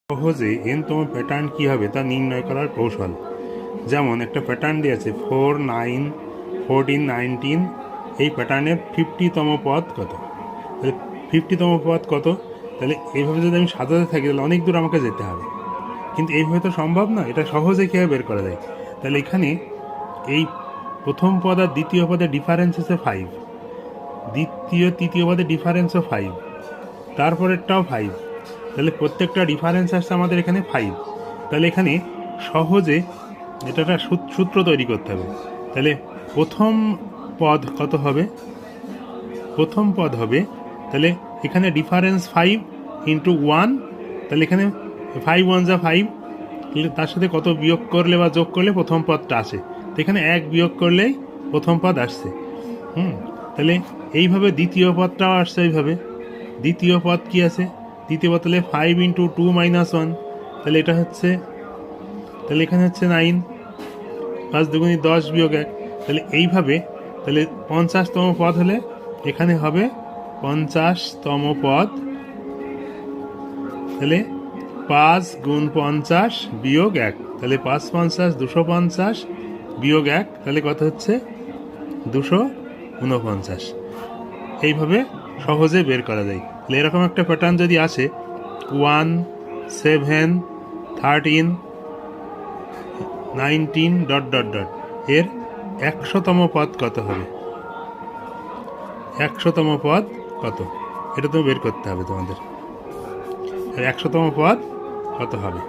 সহজে n তম pattern কী হবে তা নির্ণয় করার কৌশল। যেমন একটা প্যাটার্ন দিয়ে আছে 4, 9, 14, 19, এই প্যাটার্নের 50তম পদ কত। তাহলে 50তম পদ কত, তাহলে এইভাবে যদি আমি সাজাতে থাকি তাহলে অনেক দূর আমাকে যেতে হবে, কিন্তু এইভাবে তো সম্ভব না। এটা সহজে কীভাবে বের করা যায়, তাহলে এখানে এই প্রথম পদ আর দ্বিতীয় পদের ডিফারেন্স হচ্ছে 5, তৃতীয় পদের ডিফারেন্সও 5, তারপরেরটাও 5, তাহলে প্রত্যেকটা ডিফারেন্স আসছে আমাদের এখানে 5। তাহলে এখানে সহজে এটা একটা সূত্র তৈরি করতে হবে। তাহলে প্রথম পদ কত হবে, প্রথম পদ হবে তাহলে এখানে ডিফারেন্স 5 ইন্টু 1, তাহলে এখানে 5 1 যা 5, তার সাথে কত বিয়োগ করলে বা যোগ করলে প্রথম পদটা আসে, তো এখানে 1 বিয়োগ করলেই প্রথম পদ আসছে। তাহলে এইভাবে দ্বিতীয় পদটাও আসছে এইভাবে। দ্বিতীয় পদ কি আছে, দ্বিতীয় পদ তাহলে 5 ইন্টু 2 মাইনাস 1, তাহলে এটা হচ্ছে, তাহলে এখানে হচ্ছে 9, 5 দুগুণী 10 বিয়োগ 1, তাহলে এইভাবে তাহলে 50তম পদ হলে এখানে হবে 50তম পদ, তাহলে 5 গুণ 50 বিয়োগ 1, তাহলে 5 50 250 বিয়োগ 1, তাহলে কত হচ্ছে 249। এইভাবে সহজে বের করা যায়। তাহলে এরকম একটা প্যাটার্ন যদি আসে 1, 7, 13, 19 ডট ডট ডট, এর 100তম পদ কত হবে, 100তম পদ কত, এটা তো বের করতে হবে তোমাদের। 100তম পদ কত হবে।